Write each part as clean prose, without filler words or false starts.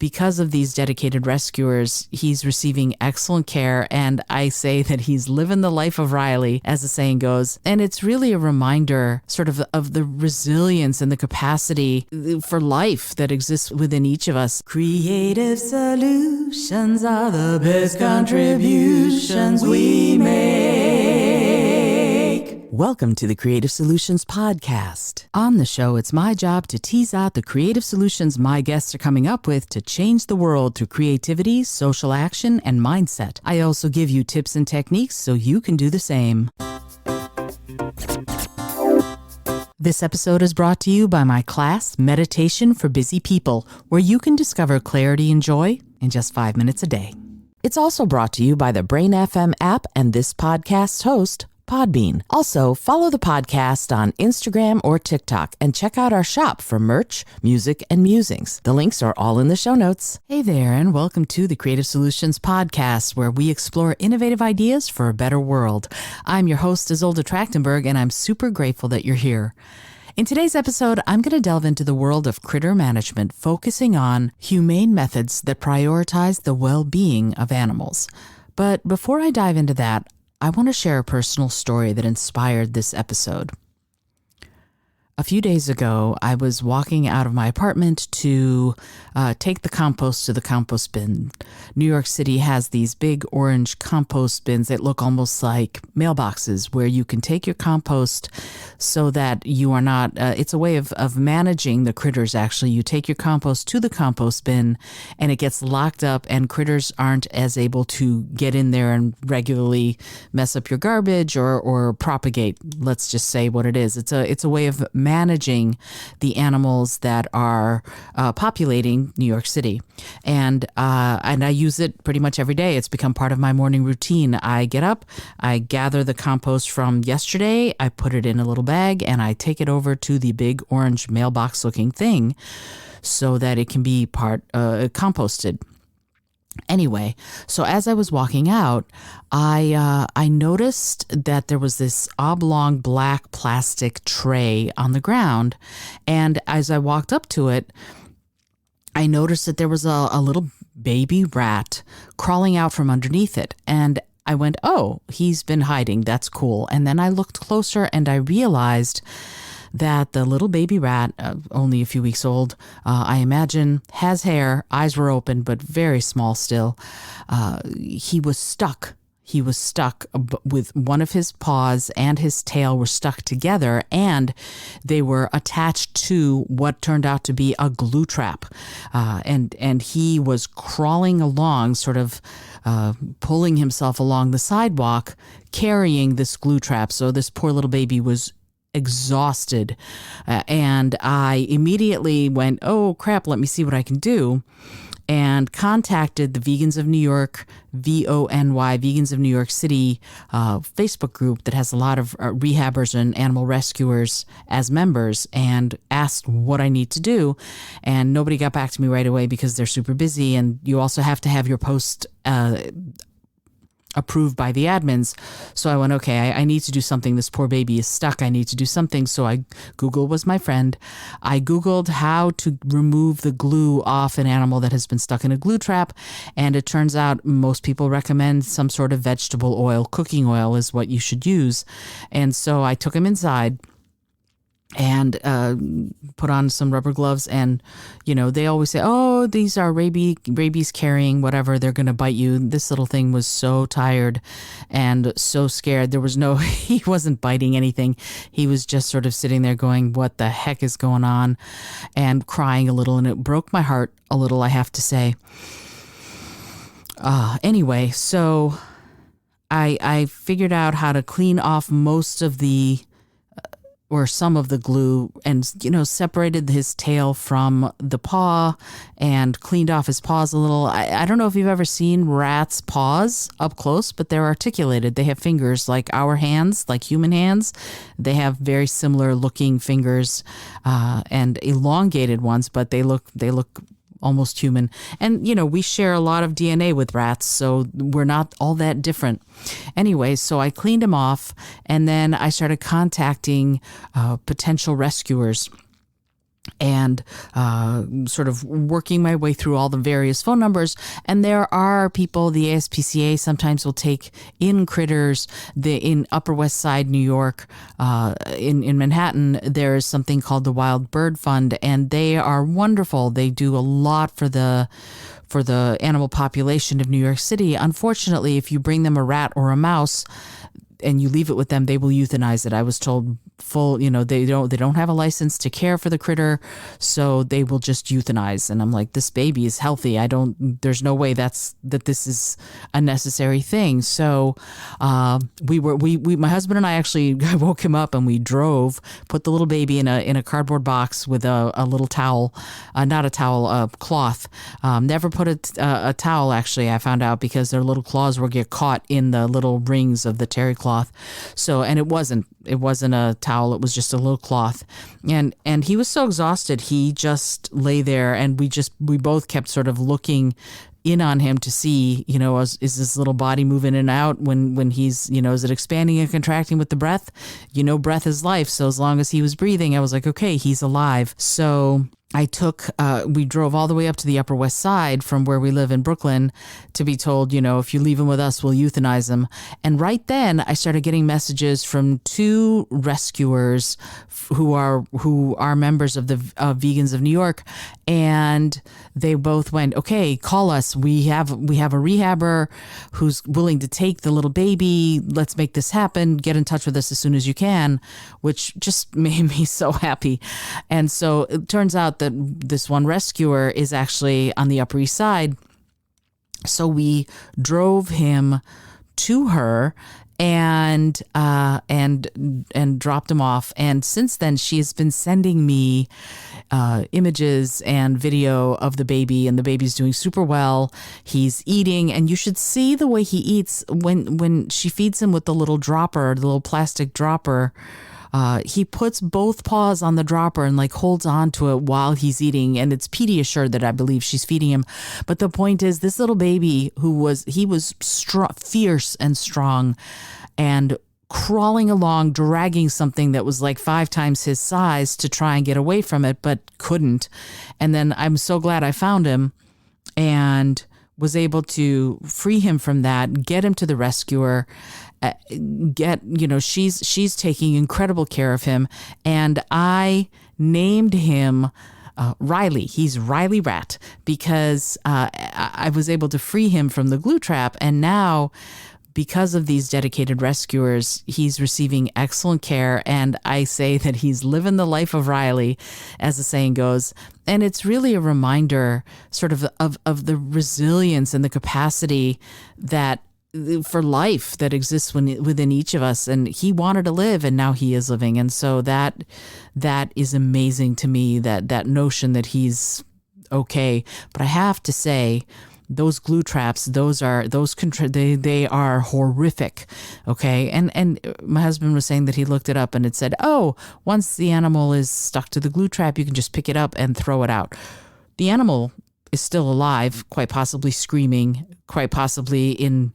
because of these dedicated rescuers, he's receiving excellent care. And I say that he's living the life of Riley, as the saying goes. And it's really a reminder sort of the resilience and the capacity for life that exists within each of us. Creative solutions are the best contributions we make. Welcome to the Creative Solutions Podcast. On the show, it's my job to tease out the creative solutions my guests are coming up with to change the world through creativity, social action, and mindset. I also give you tips and techniques so you can do the same. This episode is brought to you by my class, Meditation for Busy People, where you can discover clarity and joy in just 5 minutes a day. It's also brought to you by the Brain FM app and this podcast's host, Podbean. Also, follow the podcast on Instagram or TikTok and check out our shop for merch, music, and musings. The links are all in the show notes. Hey there, and welcome to the Creative Solutions Podcast, where we explore innovative ideas for a better world. I'm your host, Izolda Trakhtenberg, and I'm super grateful that you're here. In today's episode, I'm going to delve into the world of critter management, focusing on humane methods that prioritize the well-being of animals. But before I dive into that, I want to share a personal story that inspired this episode. A few days ago, I was walking out of my apartment to take the compost to the compost bin. New York City has these big orange compost bins that look almost like mailboxes where you can take your compost so that you are not, it's a way of managing the critters actually. You take your compost to the compost bin and it gets locked up and critters aren't as able to get in there and regularly mess up your garbage or propagate. Let's just say what it is. It's a way of managing the animals that are populating New York City. And I use it pretty much every day. It's become part of my morning routine. I get up, I gather the compost from yesterday, I put it in a little bag, and I take it over to the big orange mailbox looking thing so that it can be composted. Anyway, so as I was walking out, I noticed that there was this oblong black plastic tray on the ground, and as I walked up to it, I noticed that there was a little baby rat crawling out from underneath it, and I went, oh, he's been hiding. That's cool. And then I looked closer and I realized that the little baby rat, only a few weeks old, I imagine, has hair, eyes were open, but very small still. He was stuck. He was stuck with one of his paws and his tail were stuck together, and they were attached to what turned out to be a glue trap. And he was crawling along, sort of pulling himself along the sidewalk, carrying this glue trap. So this poor little baby was exhausted, and I immediately went, oh crap, let me see what I can do, and contacted the Vegans of New York, VONY, Vegans of New York City Facebook group that has a lot of rehabbers and animal rescuers as members, and asked what I need to do. And nobody got back to me right away because they're super busy, and you also have to have your post approved by the admins. So I went, okay, I need to do something. This poor baby is stuck. I need to do something. So Google was my friend. I Googled how to remove the glue off an animal that has been stuck in a glue trap. And it turns out most people recommend some sort of vegetable oil. Cooking oil is what you should use. And so I took him inside and put on some rubber gloves, and they always say, oh, these are rabies carrying, whatever, they're going to bite you. This little thing was so tired and so scared. He wasn't biting anything. He was just sort of sitting there going, what the heck is going on, and crying a little, and it broke my heart a little, I have to say. Anyway, so I figured out how to clean off most of or some of the glue, and separated his tail from the paw and cleaned off his paws a little. I don't know if you've ever seen rats' paws up close, but they're articulated. They have fingers like our hands, like human hands. They have very similar looking fingers and elongated ones, but they look almost human. And, we share a lot of DNA with rats, so we're not all that different. Anyway, so I cleaned him off, and then I started contacting potential rescuers. and sort of working my way through all the various phone numbers. And there are people, the ASPCA sometimes will take in critters. In Upper West Side, New York, in Manhattan, there is something called the Wild Bird Fund, and they are wonderful. They do a lot for the animal population of New York City. Unfortunately, if you bring them a rat or a mouse and you leave it with them, they will euthanize it. I was told they don't have a license to care for the critter, so they will just euthanize. And I'm like, this baby is healthy. There's no way that this is a necessary thing. So my husband and I actually woke him up and we drove, put the little baby in a cardboard box with a little towel, not a towel, a cloth. Never put a towel, actually, I found out, because their little claws would get caught in the little rings of the terry cloth. So, and it wasn't a towel, it was just a little cloth. And he was so exhausted, he just lay there, and we both kept sort of looking in on him to see, is this little body moving in and out when he's, is it expanding and contracting with the breath? Breath is life. So as long as he was breathing, I was like, okay, he's alive. So we drove all the way up to the Upper West Side from where we live in Brooklyn to be told, if you leave him with us, we'll euthanize him. And right then I started getting messages from two rescuers who are members of the Vegans of New York. And they both went, okay, call us. We have a rehabber who's willing to take the little baby. Let's make this happen. Get in touch with us as soon as you can, which just made me so happy. And so it turns out that this one rescuer is actually on the Upper East Side. So we drove him to her and dropped him off. And since then, she has been sending me images and video of the baby, and the baby's doing super well. He's eating, and you should see the way he eats when she feeds him with the little dropper, the little plastic dropper. He puts both paws on the dropper and holds on to it while he's eating. And it's Pediasure that I believe she's feeding him. But the point is, this little baby he was fierce and strong and crawling along, dragging something that was 5 times his size to try and get away from it, but couldn't. And then I'm so glad I found him and was able to free him from that, get him to the rescuer, she's taking incredible care of him. And I named him Riley. He's Riley Rat, because I was able to free him from the glue trap. And now, because of these dedicated rescuers, he's receiving excellent care. And I say that he's living the life of Riley, as the saying goes. And it's really a reminder sort of the resilience and the capacity for life that exists within each of us. And he wanted to live, and now he is living. And so that is amazing to me, that notion that he's okay. But I have to say, those glue traps, they are horrific. Okay. And my husband was saying that he looked it up and it said, oh, once the animal is stuck to the glue trap, you can just pick it up and throw it out. The animal is still alive, quite possibly screaming, quite possibly in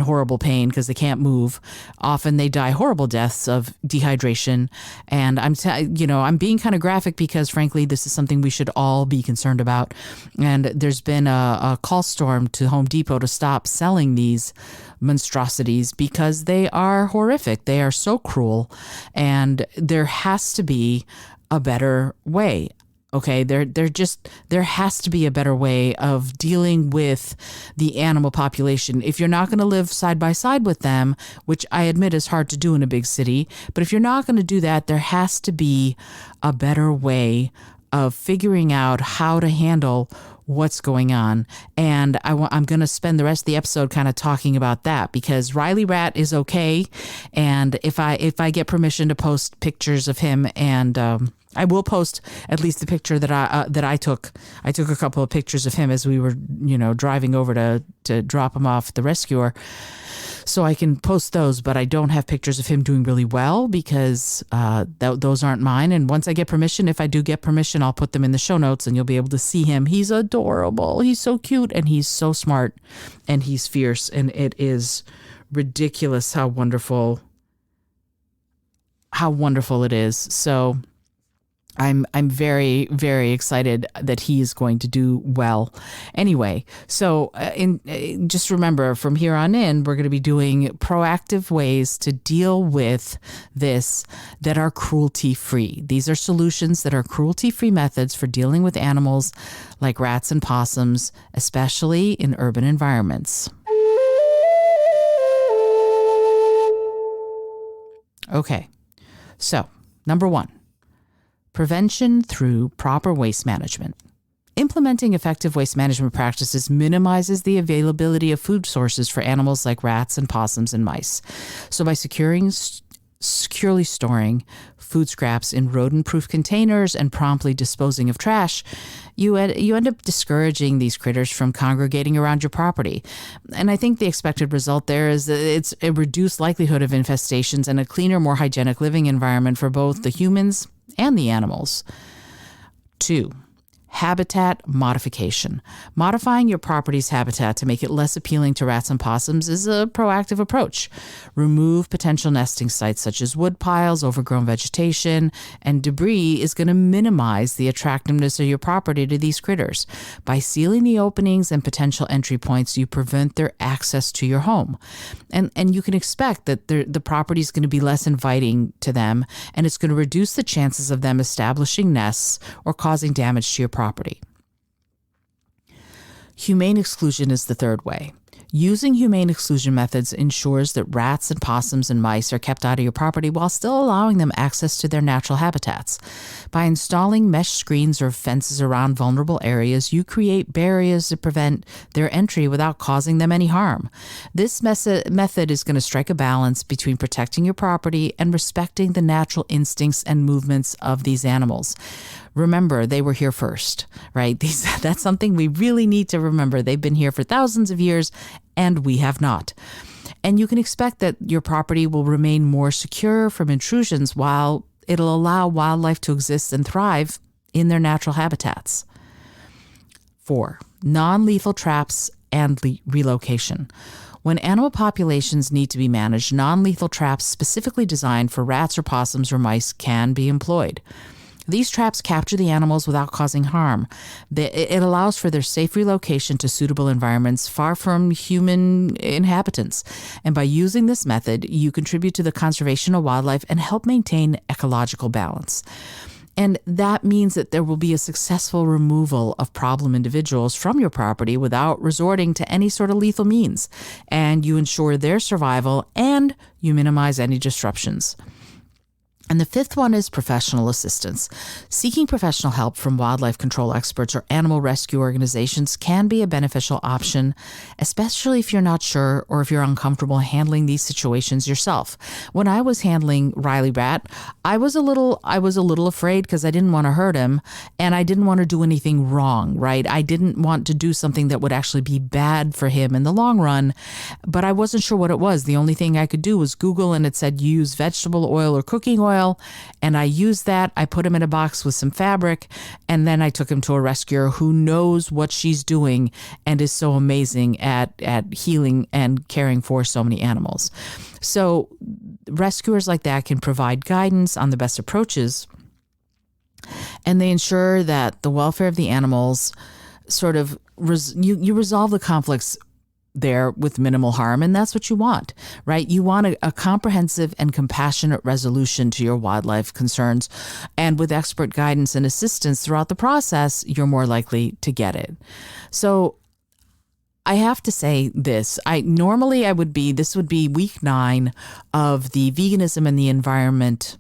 horrible pain because they can't move. Often they die horrible deaths of dehydration. And I'm being kind of graphic because, frankly, this is something we should all be concerned about. And there's been a call storm to Home Depot to stop selling these monstrosities because they are horrific. They are so cruel. And there has to be a better way. Okay, there has to be a better way of dealing with the animal population. If you're not going to live side by side with them, which I admit is hard to do in a big city, but if you're not going to do that, there has to be a better way of figuring out how to handle what's going on. And I'm going to spend the rest of the episode kind of talking about that, because Riley Rat is okay. And if I get permission to post pictures of him, and I will post at least the picture that I took. I took a couple of pictures of him as we were, driving over to drop him off at the rescuer. So I can post those, but I don't have pictures of him doing really well because those aren't mine. And once I get permission, if I do get permission, I'll put them in the show notes and you'll be able to see him. He's adorable. He's so cute and he's so smart and he's fierce. And it is ridiculous how wonderful it is. So I'm very, very excited that he is going to do well. Anyway, so just remember from here on in, we're going to be doing proactive ways to deal with this that are cruelty-free. These are solutions that are cruelty-free methods for dealing with animals like rats and possums, especially in urban environments. Okay, so number 1. Prevention through proper waste management. Implementing effective waste management practices minimizes the availability of food sources for animals like rats and possums and mice. So by securely storing food scraps in rodent-proof containers and promptly disposing of trash, you end up discouraging these critters from congregating around your property. And I think the expected result there is that it's a reduced likelihood of infestations and a cleaner, more hygienic living environment for both the humans and the animals. 2. Habitat modification. Modifying your property's habitat to make it less appealing to rats and possums is a proactive approach. Remove potential nesting sites such as wood piles, overgrown vegetation, and debris is going to minimize the attractiveness of your property to these critters. By sealing the openings and potential entry points, you prevent their access to your home. And you can expect that the property is going to be less inviting to them, and it's going to reduce the chances of them establishing nests or causing damage to your property. Humane exclusion is the third way. Using humane exclusion methods ensures that rats and possums and mice are kept out of your property while still allowing them access to their natural habitats. By installing mesh screens or fences around vulnerable areas, you create barriers to prevent their entry without causing them any harm. This method is going to strike a balance between protecting your property and respecting the natural instincts and movements of these animals. Remember, they were here first, right? That's something we really need to remember. They've been here for thousands of years, and we have not. And you can expect that your property will remain more secure from intrusions while it'll allow wildlife to exist and thrive in their natural habitats. 4. Non-lethal traps and relocation. When animal populations need to be managed, non-lethal traps specifically designed for rats or possums or mice can be employed. These traps capture the animals without causing harm. It allows for their safe relocation to suitable environments far from human inhabitants. And by using this method, you contribute to the conservation of wildlife and help maintain ecological balance. And that means that there will be a successful removal of problem individuals from your property without resorting to any sort of lethal means. And you ensure their survival and you minimize any disruptions. And the 5th one is professional assistance. Seeking professional help from wildlife control experts or animal rescue organizations can be a beneficial option, especially if you're not sure or if you're uncomfortable handling these situations yourself. When I was handling Riley Rat, I was a little afraid because I didn't want to hurt him and I didn't want to do anything wrong, right? I didn't want to do something that would actually be bad for him in the long run, but I wasn't sure what it was. The only thing I could do was Google, and it said use vegetable oil or cooking oil. And I used that. I put him in a box with some fabric, and then I took him to a rescuer who knows what she's doing and is so amazing at healing and caring for so many animals. So rescuers like that can provide guidance on the best approaches, and they ensure that the welfare of the animals sort of you resolve the conflicts there with minimal harm, and that's what you want, right? You want a comprehensive and compassionate resolution to your wildlife concerns, and with expert guidance and assistance throughout the process, you're more likely to get it. So I have to say this. This would be week 9 of the Veganism and the Environment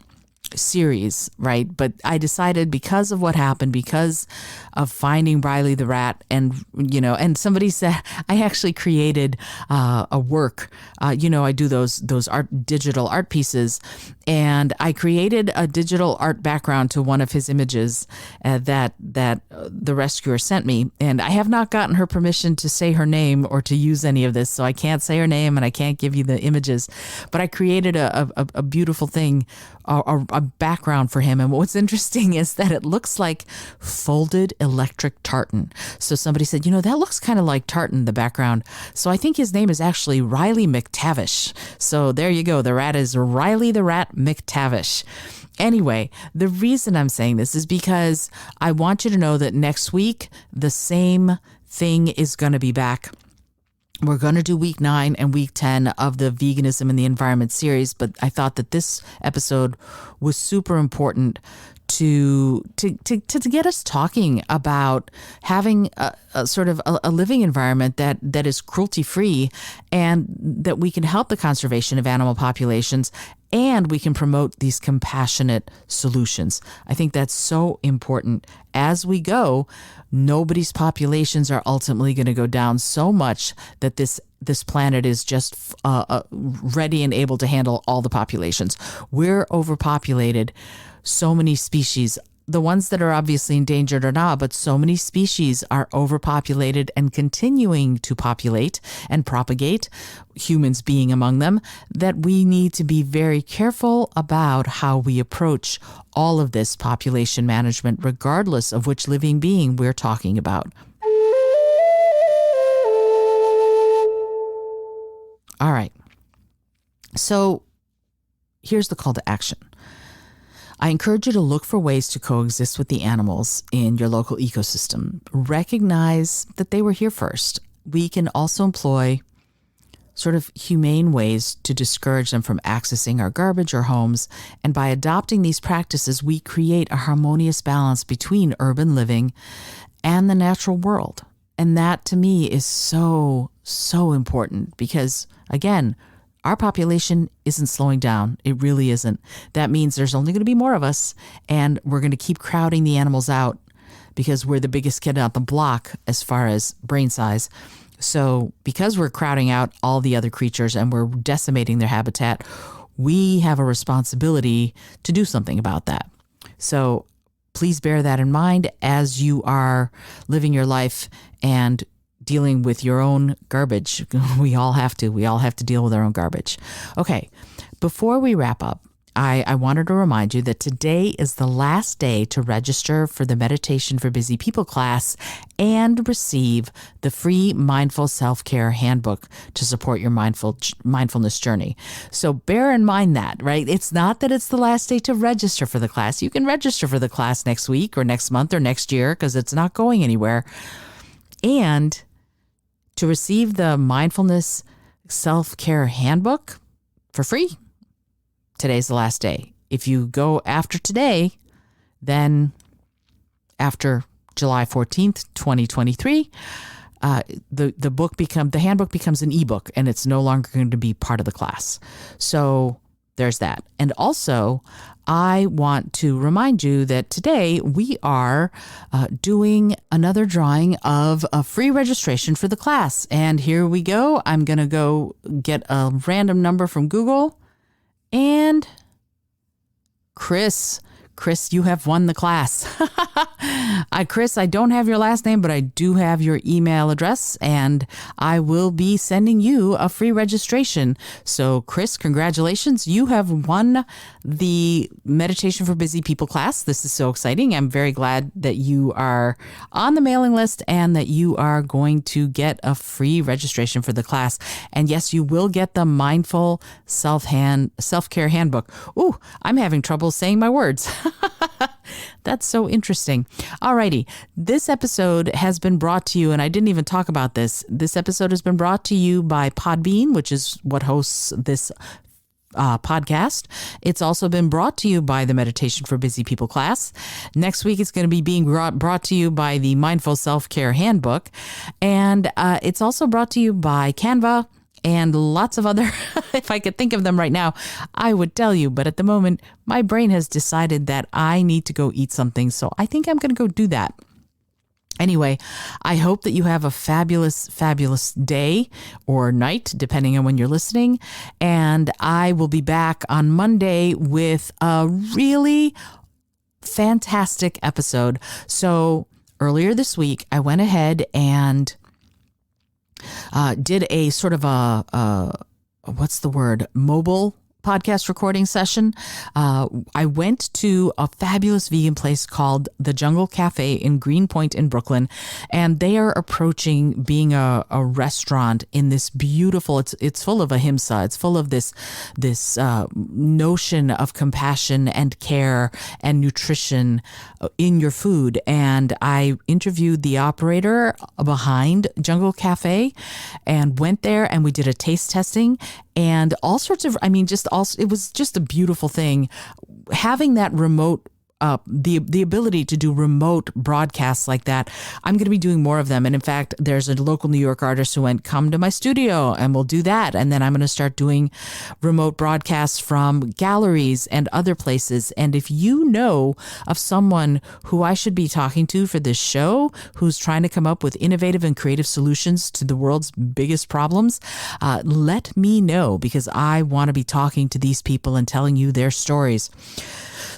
series, right? But I decided, because of what happened, because of finding Riley the rat, and somebody said I actually created a work. I do those digital art pieces, and I created a digital art background to one of his images that the rescuer sent me, and I have not gotten her permission to say her name or to use any of this, so I can't say her name and I can't give you the images. But I created a beautiful thing, a background for him. And what's interesting is that it looks like folded electric tartan. So somebody said, that looks kind of like tartan, the background. So I think his name is actually Riley McTavish. So there you go. The rat is Riley the Rat McTavish. Anyway, the reason I'm saying this is because I want you to know that next week, the same thing is going to be back. We're going to do week 9 and week 10 of the Veganism and the Environment series, but I thought that this episode was super important to get us talking about having a sort of a living environment that is cruelty free, and that we can help the conservation of animal populations, and we can promote these compassionate solutions. I think that's so important. As we go, nobody's populations are ultimately going to go down so much that this planet is just ready and able to handle all the populations. We're overpopulated. So many species, the ones that are obviously endangered or not, but so many species are overpopulated and continuing to populate and propagate, humans being among them, that we need to be very careful about how we approach all of this population management, regardless of which living being we're talking about. All right. So here's the call to action. I encourage you to look for ways to coexist with the animals in your local ecosystem. Recognize that they were here first. We can also employ sort of humane ways to discourage them from accessing our garbage or homes. And by adopting these practices, we create a harmonious balance between urban living and the natural world. And that to me is so, so important because, again, our population isn't slowing down. It really isn't. That means there's only going to be more of us, and we're going to keep crowding the animals out because we're the biggest kid on the block as far as brain size. So because we're crowding out all the other creatures and we're decimating their habitat, we have a responsibility to do something about that. So please bear that in mind as you are living your life and dealing with your own garbage. We all have to deal with our own garbage. Okay, before we wrap up, I wanted to remind you that today is the last day to register for the Meditation for Busy People class and receive the free Mindful Self-Care Handbook to support your mindfulness journey. So bear in mind that, right? It's not that it's the last day to register for the class. You can register for the class next week or next month or next year because it's not going anywhere. And to receive the Mindfulness Self-Care Handbook for free, today's the last day. If you go after today, then after July 14th, 2023, the handbook becomes an ebook and it's no longer going to be part of the class. So there's that. And also, I want to remind you that today we are doing another drawing of a free registration for the class. And here we go. I'm going to go get a random number from Google. And Chris, you have won the class. Chris, I don't have your last name, but I do have your email address, and I will be sending you a free registration. So, Chris, congratulations. You have won the Meditation for Busy People class. This is so exciting. I'm very glad that you are on the mailing list and that you are going to get a free registration for the class. And yes, you will get the Mindful Self-Care Handbook. Ooh, I'm having trouble saying my words. That's so interesting. Alrighty. This episode has been brought to you, and I didn't even talk about this. This episode has been brought to you by Podbean, which is what hosts this podcast. It's also been brought to you by the Meditation for Busy People class. Next week, it's going to be being brought to you by the Mindful Self-Care Handbook. And it's also brought to you by Canva and lots of other, if I could think of them right now, I would tell you. But at the moment, my brain has decided that I need to go eat something. So I think I'm going to go do that. Anyway, I hope that you have a fabulous, fabulous day or night, depending on when you're listening. And I will be back on Monday with a really fantastic episode. So earlier this week, I went ahead and did a sort of mobile podcast recording session. I went to a fabulous vegan place called the Jungle Cafe in Greenpoint in Brooklyn, and they are approaching being a restaurant in this beautiful. It's full of ahimsa. It's full of this notion of compassion and care and nutrition in your food. And I interviewed the operator behind Jungle Cafe and went there, and we did a taste testing and all sorts of, it was just a beautiful thing. Having that remote the ability to do remote broadcasts like that. I'm going to be doing more of them. And in fact, there's a local New York artist who went, come to my studio and we'll do that. And then I'm going to start doing remote broadcasts from galleries and other places. And if you know of someone who I should be talking to for this show, who's trying to come up with innovative and creative solutions to the world's biggest problems, let me know, because I want to be talking to these people and telling you their stories.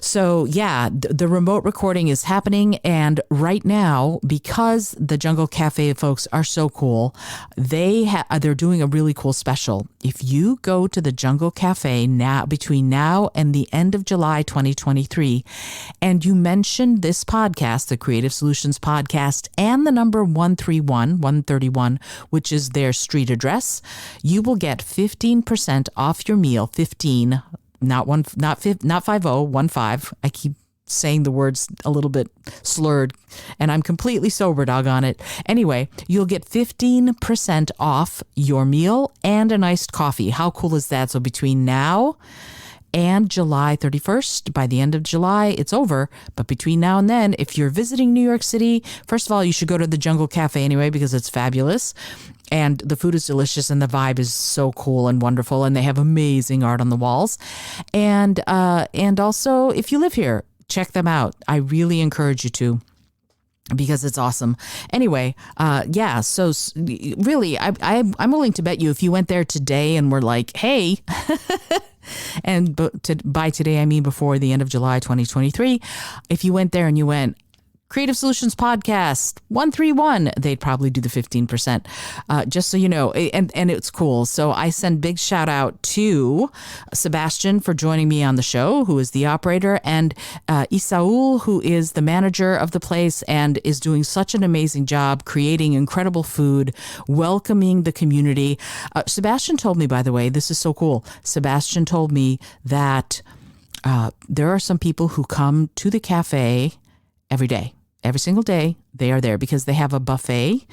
So yeah, the remote recording is happening. And right now, because the Jungle Cafe folks are so cool, they're doing a really cool special. If you go to the Jungle Cafe now, between now and the end of July 2023, and you mention this podcast, the Creative Solutions Podcast, and the number 131, which is their street address, you will get 15% off your meal. 15, not 50, 15. I keep saying the words a little bit slurred, and I'm completely sober, doggone it. Anyway, you'll get 15% off your meal and an iced coffee. How cool is that? So between now and July 31st, by the end of July, it's over. But between now and then, if you're visiting New York City, first of all, you should go to the Jungle Cafe anyway, because it's fabulous. And the food is delicious and the vibe is so cool and wonderful. And they have amazing art on the walls. And also, if you live here, check them out. I really encourage you to, because it's awesome. Anyway, so really, I'm willing to bet you if you went there today and were like, hey, and by today, I mean before the end of July 2023, if you went there and you went, Creative Solutions Podcast 131, they'd probably do the 15%, just so you know, and it's cool. So I send big shout out to Sebastian for joining me on the show, who is the operator, and Isaul, who is the manager of the place and is doing such an amazing job creating incredible food, welcoming the community. Sebastian told me, by the way, this is so cool. Sebastian told me that there are some people who come to the cafe every day. Every single day they are there because they have a buffet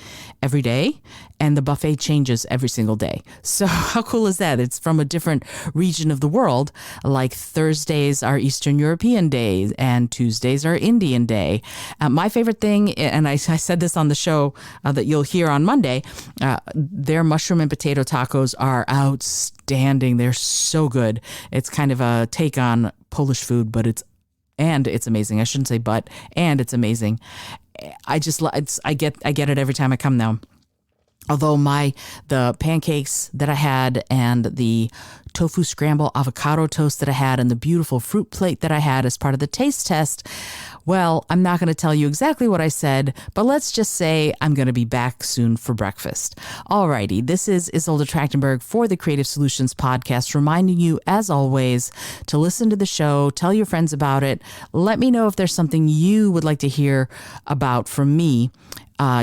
every day, and the buffet changes every single day. So how cool is that? It's from a different region of the world. Like Thursdays are Eastern European days and Tuesdays are Indian day. My favorite thing, and I said this on the show that you'll hear on Monday, their mushroom and potato tacos are outstanding. They're so good. It's kind of a take on Polish food, but it's amazing. I shouldn't say but, and it's amazing. I get it every time I come now. Although the pancakes that I had and the tofu scramble avocado toast that I had and the beautiful fruit plate that I had as part of the taste test, well, I'm not going to tell you exactly what I said, but let's just say I'm going to be back soon for breakfast. Alrighty, this is Izolda Trakhtenberg for the Creative Solutions Podcast, reminding you, as always, to listen to the show, tell your friends about it. Let me know if there's something you would like to hear about from me.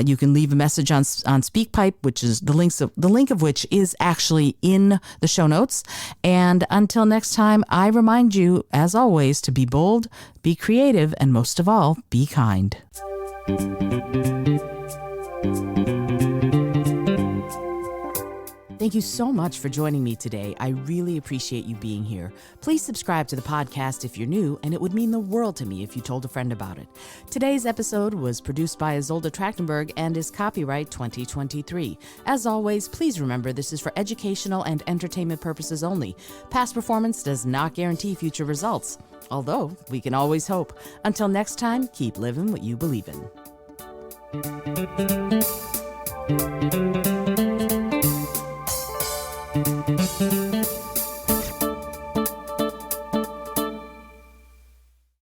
You can leave a message on SpeakPipe, which is the link of which is actually in the show notes. And until next time, I remind you, as always, to be bold, be creative, and most of all, be kind. Thank you so much for joining me today. I really appreciate you being here. Please subscribe to the podcast if you're new, and it would mean the world to me if you told a friend about it. Today's episode was produced by Izolda Trakhtenberg and is copyright 2023. As always, please remember this is for educational and entertainment purposes only. Past performance does not guarantee future results, although we can always hope. Until next time, keep living what you believe in.